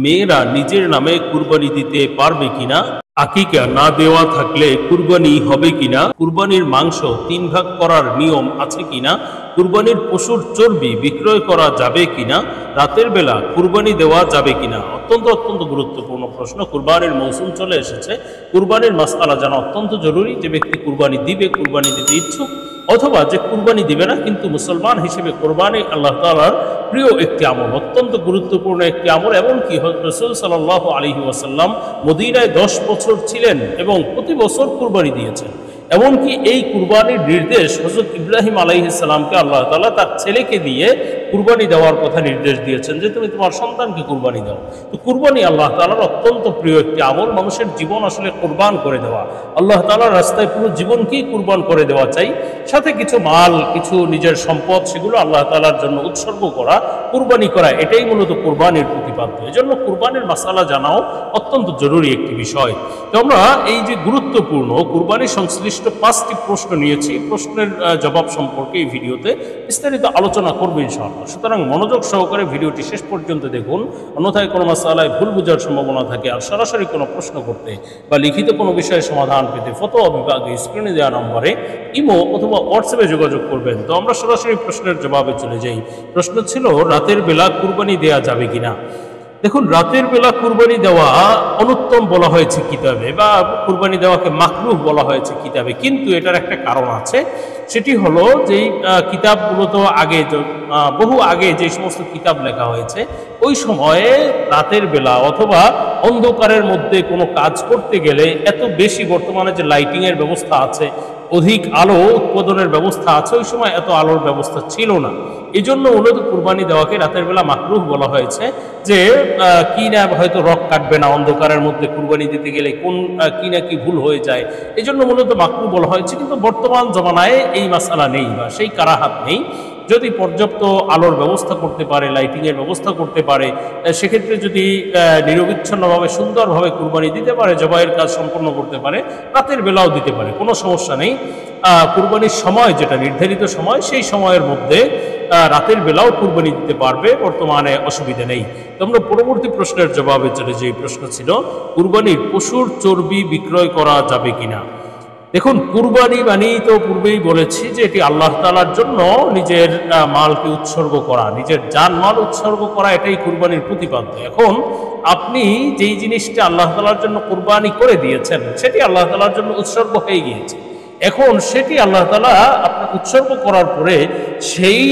মেয়েরা নিজের নামে কুরবানি দিতে পারবে কিনা, আকিকা না দেওয়া থাকলে কুরবানি হবে কিনা, কুরবানির মাংস 3 ভাগ করার নিয়ম আছে কিনা, কুরবানির পশুর চর্বি বিক্রয় করা যাবে কিনা, রাতের বেলা কুরবানি দেওয়া যাবে কিনা। অত্যন্ত অত্যন্ত গুরুত্বপূর্ণ প্রশ্ন। কুরবানির মৌসুম চলে এসেছে। কুরবানির মাসআলা জানা অত্যন্ত জরুরি। যে ব্যক্তি কুরবানি দিবে, কুরবানি দিতে ইচ্ছুক, অথবা যে কুরবানি দিবে না কিন্তু মুসলমান হিসেবে কুরবানি আল্লাহ তাআলার প্রিয় একটি আমল, অত্যন্ত গুরুত্বপূর্ণ একটি আমল। এমনকি রাসূল সাল্লাল্লাহু আলাইহি ওয়াসাল্লাম মদিনায় 10 বছর ছিলেন এবং প্রতি বছর কুরবানি দিয়েছেন। এমনকি এই কুরবানির নির্দেশ হযরত ইব্রাহিম আলাইহিস সালামকে আল্লাহ তাআলা তার ছেলেকে দিয়ে কুরবানি দেওয়ার কথা নির্দেশ দিয়েছেন যে তুমি তোমার সন্তানকে কুরবানি দাও। তো কুরবানি আল্লাহ তাআলার অত্যন্ত প্রিয় একটি আমল। মানুষের জীবন আসলে কুরবান করে দেওয়া, আল্লাহ তাআলার রাস্তায় পুরো জীবনকেই কুরবান করে দেওয়া চাই। সাথে কিছু মাল, কিছু নিজের সম্পদ, সেগুলো আল্লাহ তাআলার জন্য উৎসর্গ করা, কুরবানি করা, এটাই মূলত কুরবানির প্রতিপাদ্য। এজন্য কুরবানির মাসালা জানাও অত্যন্ত জরুরি একটি বিষয়। তো আমরা এই যে গুরুত্বপূর্ণ কুরবানি সংশ্লিষ্ট 5টি প্রশ্ন নিয়েছি, প্রশ্নের জবাব সম্পর্কে এই ভিডিওতে বিস্তারিত আলোচনা করব ইনশাআল্লাহ। সুতরাং মনোযোগ সহকারে ভিডিওটি শেষ পর্যন্ত দেখুন, অন্যথায় কোনো মাসালায় ভুল বোঝার সম্ভাবনা থাকে। আর সরাসরি কোনো প্রশ্ন করতে বা লিখিত কোনো বিষয়ে সমাধান পেতে ফতোয়া বিভাগে স্ক্রিনে দেওয়া নম্বরে ইমো অথবা হোয়াটসঅ্যাপে যোগাযোগ করবেন। তো আমরা সরাসরি প্রশ্নের জবাবে চলে যাই। প্রশ্ন ছিল রাতের বেলা কুরবানি দেয়া যাবে কিনা। দেখুন, রাতের বেলা কুরবানি দেওয়া অনুত্তম বলা হয়েছে কিতাবে, বা কুরবানি দেওয়াকে মাকরুহ বলা হয়েছে কিতাবে, কিন্তু এটার একটা কারণ আছে। সেটি হলো যেই কিতাবগুলো তো আগে বহু আগে যে সমস্ত কিতাব লেখা হয়েছে, ওই সময়ে রাতের বেলা অথবা অন্ধকারের মধ্যে কোনো কাজ করতে গেলে এত বেশি, বর্তমানে যে লাইটিংয়ের ব্যবস্থা আছে, অধিক আলো উৎপাদনের ব্যবস্থা আছে, ওই সময় এত আলোর ব্যবস্থা ছিল না। এই জন্য মূলত কুরবানি দেওয়াকে রাতের বেলা মাকরুহ বলা হয়েছে। যে কি না হয়তো রক কাটবে না অন্ধকারের মধ্যে কুরবানি দিতে গেলে, কোন কি না কি ভুল হয়ে যায়, এই জন্য মূলত মাকরুহ বলা হয়েছে। কিন্তু বর্তমান জমানায় এই মাসআলা নেই বা সেই কারাহাত নেই। যদি পর্যাপ্ত আলোর ব্যবস্থা করতে পারে, লাইটিংয়ের ব্যবস্থা করতে পারে, সেক্ষেত্রে যদি নিরবিচ্ছিন্নভাবে সুন্দরভাবে কুরবানি দিতে পারে, জবাইয়ের কাজ সম্পন্ন করতে পারে, রাতের বেলাও দিতে পারে, কোনো সমস্যা নেই। কুরবানির সময় যেটা নির্ধারিত সময়, সেই সময়ের মধ্যে রাতের বেলাও কুরবানি দিতে পারবে, বর্তমানে অসুবিধা নেই। তো আমরা পরবর্তী প্রশ্নের জবাবে চলে যে প্রশ্ন ছিল কুরবানির পশুর চর্বি বিক্রয় করা যাবে কিনা। দেখুন, কুরবানি মানেই তো পূর্বেই বলেছি যে এটি আল্লাহ তাআলার জন্য নিজের মালকে উৎসর্গ করা, নিজের জান মাল উৎসর্গ করা, এটাই কুরবানির প্রতিপাদ্য। এখন আপনি যেই জিনিসটা আল্লাহ তাআলার জন্য কুরবানি করে দিয়েছেন, সেটি আল্লাহ তাআলার জন্য উৎসর্গ হয়ে গিয়েছে। এখন সেটি আল্লাহ তাআলা আপনার উৎসর্গ করার পরে সেই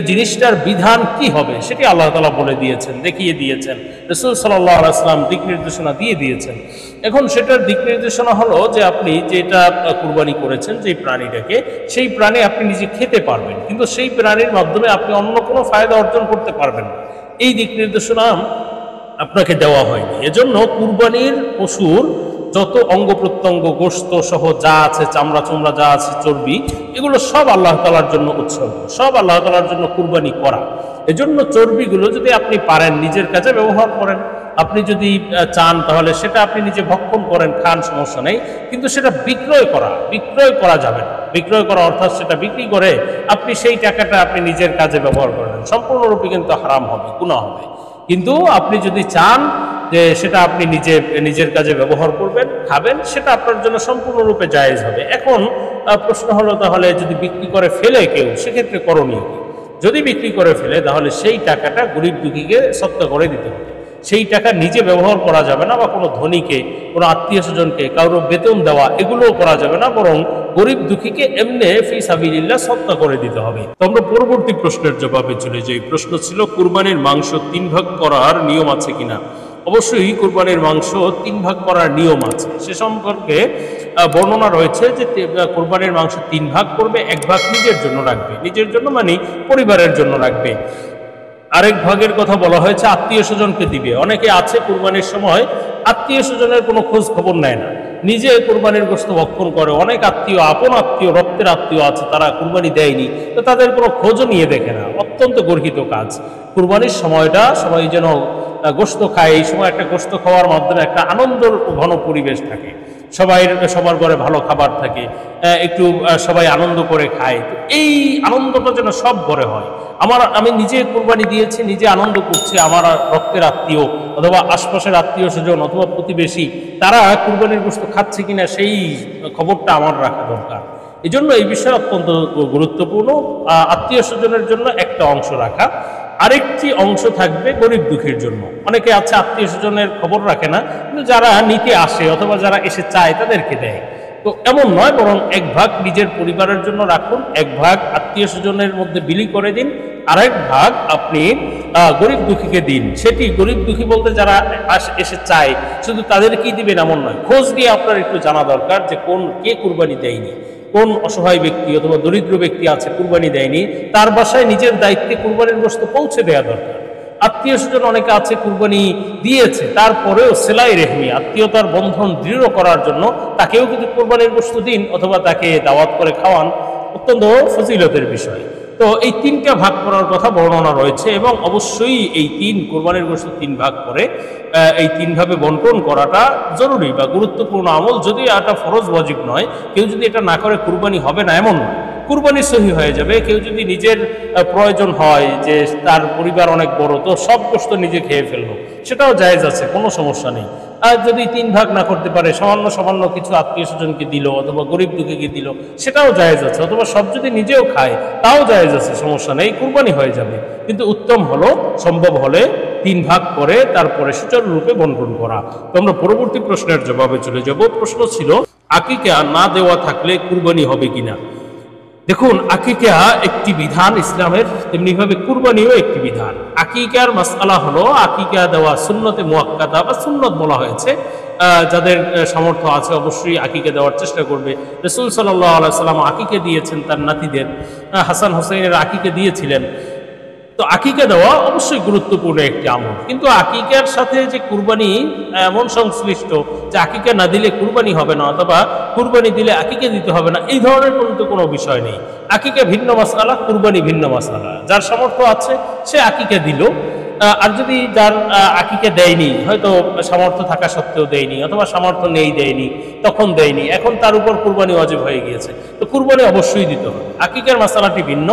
জিনিসটার বিধান কি হবে সেটি আল্লাহ তাআলা বলে দিয়েছেন, দেখিয়ে দিয়েছেন। রাসূল সাল্লাল্লাহু আলাইহি ওয়াসাল্লাম দিক নির্দেশনা দিয়ে দিয়েছেন। এখন সেটার দিক নির্দেশনা হলো যে আপনি যেটা কুরবানি করেছেন, যে প্রাণীটাকে, সেই প্রাণী আপনি নিজে খেতে পারবেন, কিন্তু সেই প্রাণীর মাধ্যমে আপনি অন্য কোনো ফায়দা অর্জন করতে পারবেন না। এই দিক নির্দেশনা আপনাকে দেওয়া হয়নি। এজন্য কুরবানির পশুর যত অঙ্গ প্রত্যঙ্গ, গোশত সহ যা আছে, চামড়া চুমড়া যা আছে, চর্বি, এগুলো সব আল্লাহ তাআলার জন্য উৎসর্গ, সব আল্লাহ তাআলার জন্য কুরবানি করা। এজন্য চর্বিগুলো যদি আপনি পারেন নিজের কাজে ব্যবহার করেন, আপনি যদি চান তাহলে সেটা আপনি নিজে ভক্ষণ করেন, খান, সমস্যা নেই। কিন্তু সেটা বিক্রয় করা যাবে না। বিক্রয় করা অর্থাৎ সেটা বিক্রি করে আপনি সেই টাকাটা আপনি নিজের কাজে ব্যবহার করবেন, সম্পূর্ণরূপে কিন্তু হারাম হবে, গুনাহ হবে। কিন্তু আপনি যদি চান যে সেটা আপনি নিজের কাজে ব্যবহার করবেন, খাবেন, সেটা আপনার জন্য সম্পূর্ণরূপে জায়েজ হবে। এখন প্রশ্ন হলো, তাহলে যদি বিক্রি করে ফেলে কেউ, সেক্ষেত্রে করণীয় কি? যদি বিক্রি করে ফেলে তাহলে সেই টাকাটা গরিব দুঃখীকে সদকা করে দিতে হবে। সেই টাকা নিজে ব্যবহার করা যাবে না, বা কোনো ধনীকে, কোনো আত্মীয় স্বজনকে কারো বেতন দেওয়া, এগুলোও করা যাবে না, বরং গরিব দুঃখীকে এমনি ফি সাবিলিল্লাহ সদকা করে দিতে হবে। তো আমরা পরবর্তী প্রশ্নের জবাবে চলে যাই। প্রশ্ন ছিল কুরবানির মাংস 3 ভাগ করার নিয়ম আছে কিনা। অবশ্যই কুরবানির মাংস 3 ভাগ করার নিয়ম আছে। সে সম্পর্কে বর্ণনা রয়েছে যে কুরবানির মাংস 3 ভাগ করবে, 1 ভাগ নিজের জন্য রাখবে, নিজের জন্য মানে পরিবারের জন্য রাখবে, আরেক ভাগের কথা বলা হয়েছে আত্মীয় স্বজনকে দিবে। অনেকে আছে কুরবানির সময় আত্মীয় স্বজনের কোনো খোঁজ খবর নেয় না, নিজে কুরবানির গোশত ভক্ষণ করে। অনেক আত্মীয়, আপন আত্মীয়, রক্তের আত্মীয় আছে, তারা কুরবানি দেয়নি, তো তাদের কোনো খোঁজও নিয়ে দেখে না। অত্যন্ত গর্হিত কাজ। কুরবানির সময়টা সবাই যেন গোশত খায়, এই সময় একটা গোশত খাওয়ার মাধ্যমে একটা আনন্দর ঘন পরিবেশ থাকে, সবার ঘরে ভালো খাবার থাকে, একটু সবাই আনন্দ করে খায়। এই আনন্দটা যেন সব ঘরে হয়। আমি নিজে কুরবানি দিয়েছি, নিজে আনন্দ করছি, আমার রক্তের আত্মীয় অথবা আশপাশের আত্মীয় স্বজন অথবা প্রতিবেশী তারা কুরবানির গোশত খাচ্ছে কিনা সেই খবরটা আমার রাখা দরকার। এই জন্য এই বিষয়ে অত্যন্ত গুরুত্বপূর্ণ আত্মীয় স্বজনের জন্য একটা অংশ রাখা, আরেকটি অংশ থাকবে গরিব দুঃখীর জন্য। অনেকে আছে আত্মীয় স্বজনের খবর রাখে না, কিন্তু যারা নিতে আসে অথবা যারা এসে চায় তাদেরকে দেয়। তো এমন নয়, বরং এক ভাগ নিজের পরিবারের জন্য রাখুন, এক ভাগ আত্মীয় স্বজনের মধ্যে বিলি করে দিন, আরেক ভাগ আপনি গরিব দুঃখীকে দিন। সেটি গরিব দুঃখী বলতে যারা এসে চায় শুধু তাদেরকেই দিবেন এমন নয়, খোঁজ দিয়ে আপনার একটু জানা দরকার যে কে কুরবানি দেয়নি, কোন অসহায় ব্যক্তি অথবা দরিদ্র ব্যক্তি আছে কুরবানি দেয়নি, তার বাসায় নিজের দায়িত্বে কুরবানির গোশত পৌঁছে দেওয়া দরকার। আত্মীয় স্বজন অনেকে আছে কুরবানি দিয়েছে, তারপরেও সেলাই রেহমি আত্মীয়তার বন্ধন দৃঢ় করার জন্য তাকেও কিন্তু কুরবানির গোশত দিন অথবা তাকে দাওয়াত করে খাওয়ান, অত্যন্ত ফজিলতের বিষয়। তো এই তিনটা ভাগ করার কথা বর্ণনা রয়েছে এবং অবশ্যই এই কোরবানির গোশত তিন ভাগ করে এই তিন ভাবে বন্টন করাটা জরুরি বা গুরুত্বপূর্ণ আমল। যদি এটা ফরজ ওয়াজিব নয়, কেউ যদি এটা না করে কুরবানি হবে না এমন নয়, কুরবানি সহি হয়ে যাবে। কেউ যদি নিজের প্রয়োজন হয় যে তার পরিবার অনেক বড়, তো সব গোশত নিজে খেয়ে ফেললো, সেটাও জায়েজ আছে, কোনো সমস্যা নেই। আর যদি তিন ভাগ না করতে পারে, সামান্য সামান্য কিছু আত্মীয় স্বজনকে দিল অথবা গরিব দুঃখীকে দিল, সেটাও জায়েজ আছে, অথবা সব যদি নিজেও খায় তাও জায়েজ আছে, সমস্যা নেই, কুরবানি হয়ে যাবে। কিন্তু উত্তম হলো সম্ভব হলে তিন ভাগ করে তারপরে সুচারুরূপে বন্টন করা। তো আমরা পরবর্তী প্রশ্নের জবাবে চলে যাব। প্রশ্ন ছিল আকিকা না দেওয়া থাকলে কুরবানি হবে কিনা। দেখুন, আকিকা একটি বিধান ইসলামের, তেমনিভাবে কুরবানিও একটি বিধান। আকিকার মাসআলা হলো আকিকা দেওয়া সুন্নতে মুআক্কাদা বা সুন্নত বলা হয়েছে। যাদের সামর্থ্য আছে অবশ্যই আকিকা দেওয়ার চেষ্টা করবে। রাসূল সাল্লাল্লাহু আলাইহি সাল্লাম আকিকা দিয়েছেন তার নাতিদের, হাসান হোসেনের আকিকা দিয়েছিলেন। তো আকিকা দেওয়া অবশ্যই গুরুত্বপূর্ণ একটি আমল, কিন্তু আকিকার সাথে যে কুরবানি এমন সংশ্লিষ্ট যে আকিকা না দিলে কুরবানি হবে না অথবা কুরবানি দিলে আকিকা দিতে হবে না, এই ধরনের কিন্তু কোনো বিষয় নেই। আকিকা ভিন্ন মাসআলা, কুরবানি ভিন্ন মাসআলা। যার সামর্থ্য আছে সে আকিকা দিল, আর যদি যার আকিকা দেয়নি, হয়তো সামর্থ্য থাকা সত্ত্বেও দেয়নি অথবা সামর্থ্য নেই দেয়নি, তখন দেয়নি, এখন তার উপর কুরবানি ওয়াজিব হয়ে গিয়েছে, তো কুরবানি অবশ্যই দিতে হবে। আকিকার মাসআলাটি ভিন্ন।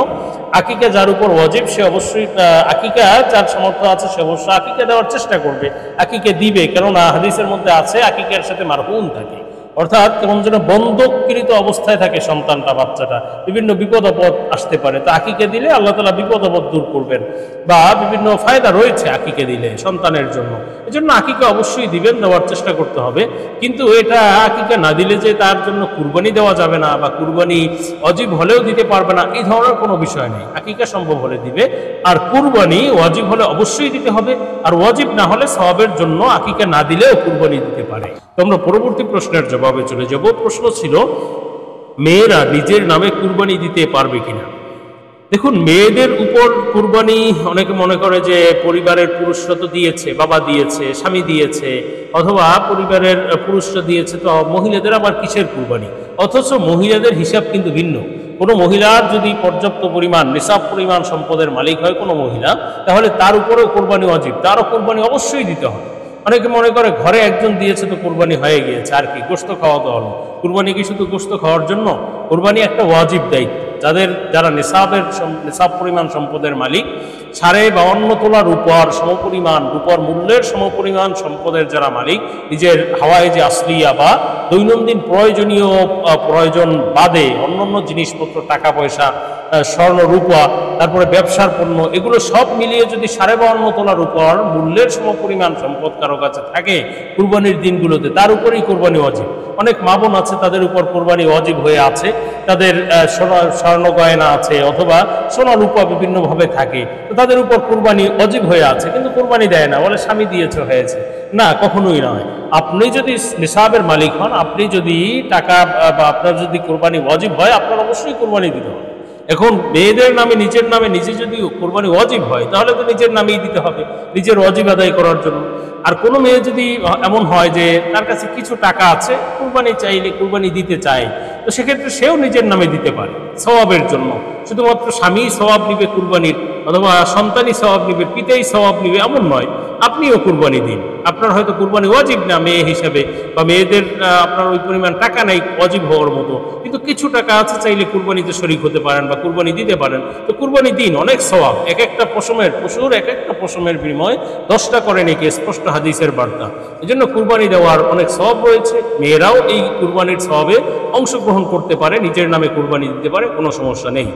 আকিকা যার উপর ওয়াজিব সে অবশ্যই আকিকা, যার সামর্থ্য আছে সে অবশ্যই আকিকা দেওয়ার চেষ্টা করবে, আকিকা দিবে। কেননা হাদিসের মধ্যে আছে আকিকার সাথে মারহুন থাকে, অর্থাৎ কেমন যেন বন্ধকৃত অবস্থায় থাকে সন্তানটা, বাচ্চাটা, বিভিন্ন বিপদ আপদ আসতে পারে। তো আকিকা দিলে আল্লাহ তাআলা বিপদ আপদ দূর করবেন, বা বিভিন্ন ফায়দা রয়েছে আকিকা দিলে সন্তানের জন্য। এই জন্য আকিকা অবশ্যই দিবেন, দেওয়ার চেষ্টা করতে হবে। কিন্তু এটা আকিকা না দিলে যে তার জন্য কুরবানি দেওয়া যাবে না বা কুরবানি ওয়াজিব হলেও দিতে পারবে না, এই ধরনের কোনো বিষয় নেই। আকিকা সম্ভব হলে দিবে, আর কুরবানি ওয়াজিব হলে অবশ্যই দিতে হবে, আর ওয়াজিব না হলে সওয়াবের জন্য আকিকা না দিলেও কুরবানি দিতে পারে। তোমরা পরবর্তী প্রশ্নের জবাবে চলে যাব। প্রশ্ন ছিল মেয়েরা নিজের নামে কুরবানি দিতে পারবে কিনা। দেখুন, মেয়েদের উপর কুরবানি অনেকে মনে করে যে পরিবারের পুরুষরা তো দিয়েছে, বাবা দিয়েছে, স্বামী দিয়েছে, অথবা পরিবারের পুরুষরা দিয়েছে, তো মহিলাদের আবার কিসের কুরবানি। অথচ মহিলাদের হিসাব কিন্তু ভিন্ন। কোনো মহিলার যদি পর্যাপ্ত পরিমাণ নিসাব পরিমাণ সম্পদের মালিক হয় কোনো মহিলা, তাহলে তার উপরেও কোরবানি ওয়াজিব, তারও কোরবানি অবশ্যই দিতে হবে। অনেকে মনে করে ঘরে একজন দিয়েছে তো কোরবানি হয়ে গিয়েছে, আর কি গোশত খাওয়া তো হলো। কুরবানি কি শুধু গোশত খাওয়ার জন্য? কুরবানি একটা ওয়াজিব দায়িত্ব। যারা নিসাব পরিমাণ সম্পদের মালিক, 52.5 তোলা রূপার সমপরিমাণ, রূপার মূল্যের সমপরিমাণ সম্পদের যারা মালিক, নিজের হাওয়ায় যে আসলিয়া বা দৈনন্দিন প্রয়োজনীয় প্রয়োজন বাদে অন্যান্য জিনিসপত্র, টাকা পয়সা, স্বর্ণ রূপা, তারপরে ব্যবসার পণ্য, এগুলো সব মিলিয়ে যদি 52.5 তোলা রূপার মূল্যের সমপরিমাণ সম্পদ কারো কাছে থাকে কুরবানির দিনগুলোতে, তার উপরেই কোরবানি ওয়াজিব। অনেক মা বোন আছে তাদের উপর কোরবানি ওয়াজিব হয়ে আছে, তাদের স্বর্ণ গয়না আছে অথবা সোনা রূপা বিভিন্নভাবে থাকে, তো তাদের উপর কোরবানি ওয়াজিব হয়ে আছে, কিন্তু কোরবানি দেয় না, বলে স্বামী দিয়েছে হয়েছে। না, কখনোই নয়। আপনি যদি নিসাবের মালিক হন, আপনি যদি টাকা বা আপনার যদি কোরবানি ওয়াজিব হয়, আপনার অবশ্যই কোরবানি দিতে হবে। এখন মেয়েদের নামে, নিজের নামে নিজে যদি কোরবানি ওয়াজিব হয়, তাহলে তো নিজের নামেই দিতে হবে, নিজের ওয়াজিব আদায় করার জন্য। আর কোনো মেয়ে যদি এমন হয় যে তার কাছে কিছু টাকা আছে, কুরবানি চাইলে, কুরবানি দিতে চায়, তো সেক্ষেত্রে সেও নিজের নামে দিতে পারে সওয়াবের জন্য। শুধুমাত্র স্বামী সওয়াব নিবে কুরবানির, অথবা সন্তানই সওয়াব নিবে, পিতাই সওয়াব নিবে, এমন নয়। আপনিও কুরবানি দিন। আপনার হয়তো কুরবানি ওয়াজিব না মেয়ে হিসাবে, বা মেয়েদের আপনার ওই পরিমাণ টাকা নাই ওয়াজিব হওয়ার মতো, কিন্তু কিছু টাকা আছে, চাইলে কুরবানিতে শরীক হতে পারেন বা কুরবানি দিতে পারেন। তো কুরবানি দিন, অনেক সওয়াব। এক একটা পশুর এক একটা পশমের বিনিময়ে 10টা করে নাকি, স্পষ্ট হাদিসের বার্তা। এই জন্য কুরবানি দেওয়ার অনেক সওয়াব রয়েছে। মেয়েরাও এই কুরবানির সওয়াবে অংশগ্রহণ করতে পারে, নিজের নামে কুরবানি দিতে পারে, কোনো সমস্যা নেই।